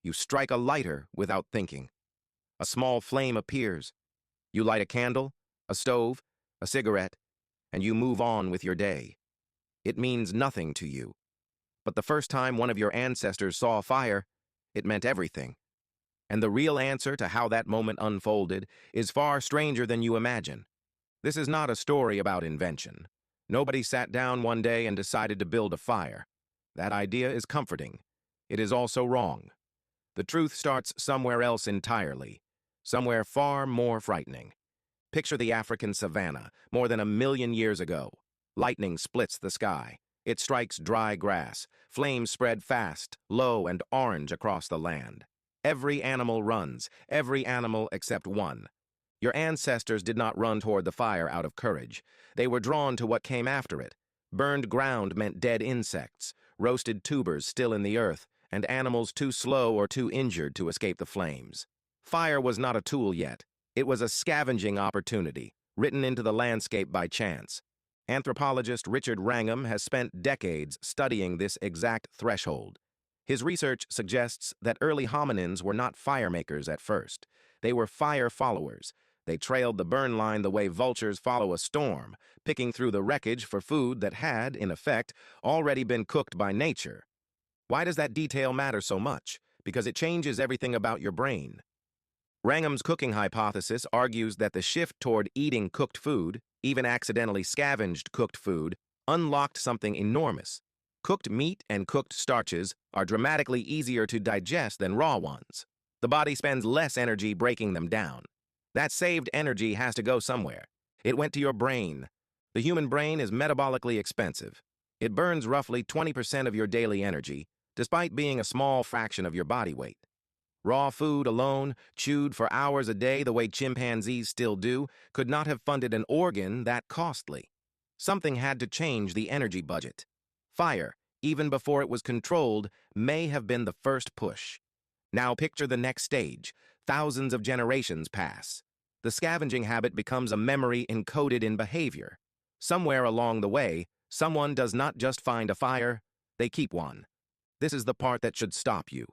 You strike a lighter without thinking. A small flame appears. You light a candle, a stove, a cigarette, and you move on with your day. It means nothing to you. But the first time one of your ancestors saw a fire, it meant everything. And the real answer to how that moment unfolded is far stranger than you imagine. This is not a story about invention. Nobody sat down one day and decided to build a fire. That idea is comforting. It is also wrong. The truth starts somewhere else entirely, somewhere far more frightening. Picture the African savanna, more than 1,000,000 years ago. Lightning splits the sky. It strikes dry grass. Flames spread fast, low and orange across the land. Every animal runs, every animal except one. Your ancestors did not run toward the fire out of courage. They were drawn to what came after it. Burned ground meant dead insects, roasted tubers still in the earth, and animals too slow or too injured to escape the flames. Fire was not a tool yet. It was a scavenging opportunity, written into the landscape by chance. Anthropologist Richard Wrangham has spent decades studying this exact threshold. His research suggests that early hominins were not firemakers at first. They were fire followers. They trailed the burn line the way vultures follow a storm, picking through the wreckage for food that had, in effect, already been cooked by nature. Why does that detail matter so much? Because it changes everything about your brain. Wrangham's cooking hypothesis argues that the shift toward eating cooked food, even accidentally scavenged cooked food, unlocked something enormous. Cooked meat and cooked starches are dramatically easier to digest than raw ones. The body spends less energy breaking them down. That saved energy has to go somewhere. It went to your brain. The human brain is metabolically expensive. It burns roughly 20% of your daily energy, despite being a small fraction of your body weight. Raw food alone, chewed for hours a day the way chimpanzees still do, could not have funded an organ that costly. Something had to change the energy budget. Fire, even before it was controlled, may have been the first push. Now picture the next stage. Thousands of generations pass. The scavenging habit becomes a memory encoded in behavior. Somewhere along the way, someone does not just find a fire, they keep one. This is the part that should stop you.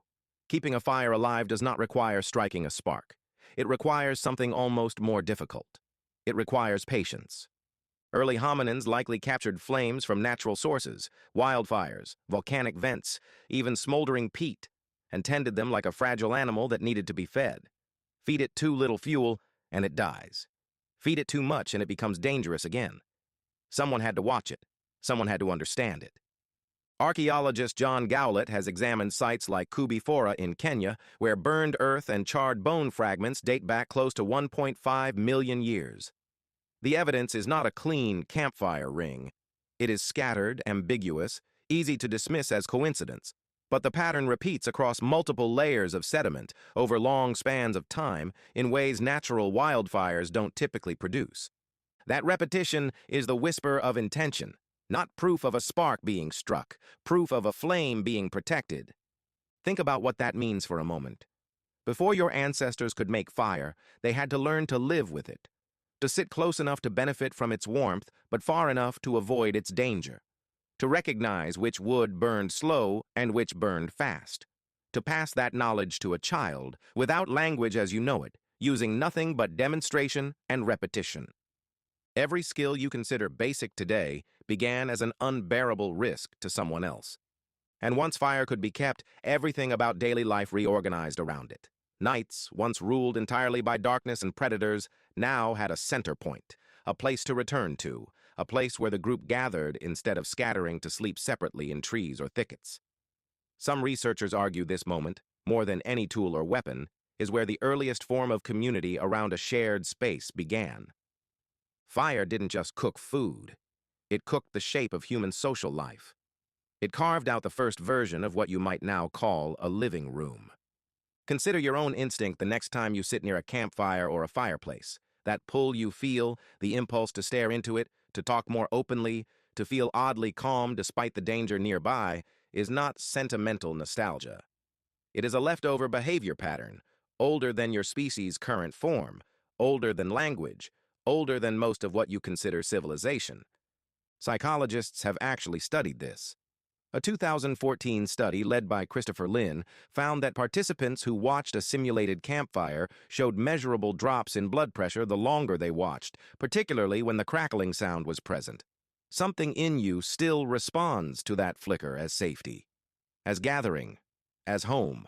Keeping a fire alive does not require striking a spark. It requires something almost more difficult. It requires patience. Early hominins likely captured flames from natural sources, wildfires, volcanic vents, even smoldering peat, and tended them like a fragile animal that needed to be fed. Feed it too little fuel, and it dies. Feed it too much, and it becomes dangerous again. Someone had to watch it. Someone had to understand it. Archaeologist John Gowlett has examined sites like Kubifora in Kenya, where burned earth and charred bone fragments date back close to 1.5 million years. The evidence is not a clean campfire ring. It is scattered, ambiguous, easy to dismiss as coincidence. But the pattern repeats across multiple layers of sediment over long spans of time in ways natural wildfires don't typically produce. That repetition is the whisper of intention, not proof of a spark being struck, proof of a flame being protected. Think about what that means for a moment. Before your ancestors could make fire, they had to learn to live with it, to sit close enough to benefit from its warmth, but far enough to avoid its danger, to recognize which wood burned slow and which burned fast, to pass that knowledge to a child without language as you know it, using nothing but demonstration and repetition. Every skill you consider basic today began as an unbearable risk to someone else. And once fire could be kept, everything about daily life reorganized around it. Nights, once ruled entirely by darkness and predators, now had a center point, a place to return to, a place where the group gathered instead of scattering to sleep separately in trees or thickets. Some researchers argue this moment, more than any tool or weapon, is where the earliest form of community around a shared space began. Fire didn't just cook food. It cooked the shape of human social life. It carved out the first version of what you might now call a living room. Consider your own instinct the next time you sit near a campfire or a fireplace. That pull you feel, the impulse to stare into it, to talk more openly, to feel oddly calm despite the danger nearby, is not sentimental nostalgia. It is a leftover behavior pattern, older than your species' current form, older than language, older than most of what you consider civilization. Psychologists have actually studied this. A 2014 study led by Christopher Lynn found that participants who watched a simulated campfire showed measurable drops in blood pressure the longer they watched, particularly when the crackling sound was present. Something in you still responds to that flicker as safety, as gathering, as home.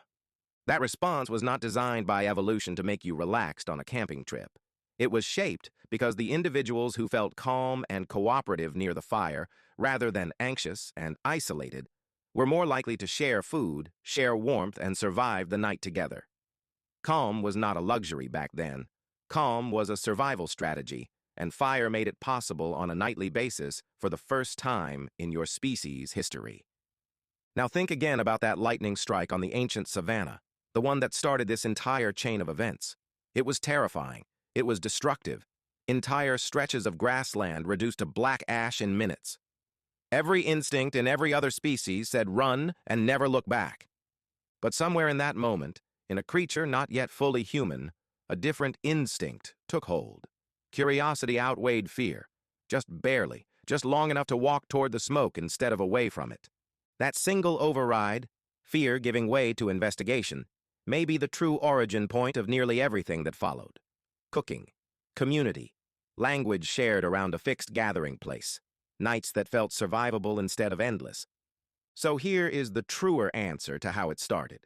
That response was not designed by evolution to make you relaxed on a camping trip. It was shaped because the individuals who felt calm and cooperative near the fire, rather than anxious and isolated, were more likely to share food, share warmth, and survive the night together. Calm was not a luxury back then. Calm was a survival strategy, and fire made it possible on a nightly basis for the first time in your species' history. Now think again about that lightning strike on the ancient savanna, the one that started this entire chain of events. It was terrifying. It was destructive. Entire stretches of grassland reduced to black ash in minutes. Every instinct in every other species said run and never look back. But somewhere in that moment, in a creature not yet fully human, a different instinct took hold. Curiosity outweighed fear, just barely, just long enough to walk toward the smoke instead of away from it. That single override, fear giving way to investigation, may be the true origin point of nearly everything that followed. Cooking, community, language shared around a fixed gathering place, nights that felt survivable instead of endless. So here is the truer answer to how it started.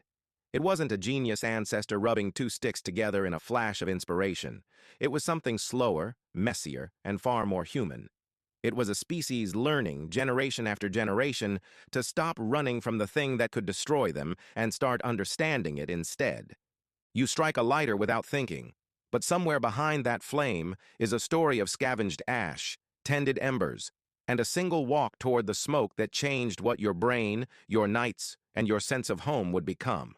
It wasn't a genius ancestor rubbing two sticks together in a flash of inspiration. It was something slower, messier, and far more human. It was a species learning, generation after generation, to stop running from the thing that could destroy them and start understanding it instead. You strike a lighter without thinking, but somewhere behind that flame is a story of scavenged ash, tended embers, and a single walk toward the smoke that changed what your brain, your nights, and your sense of home would become.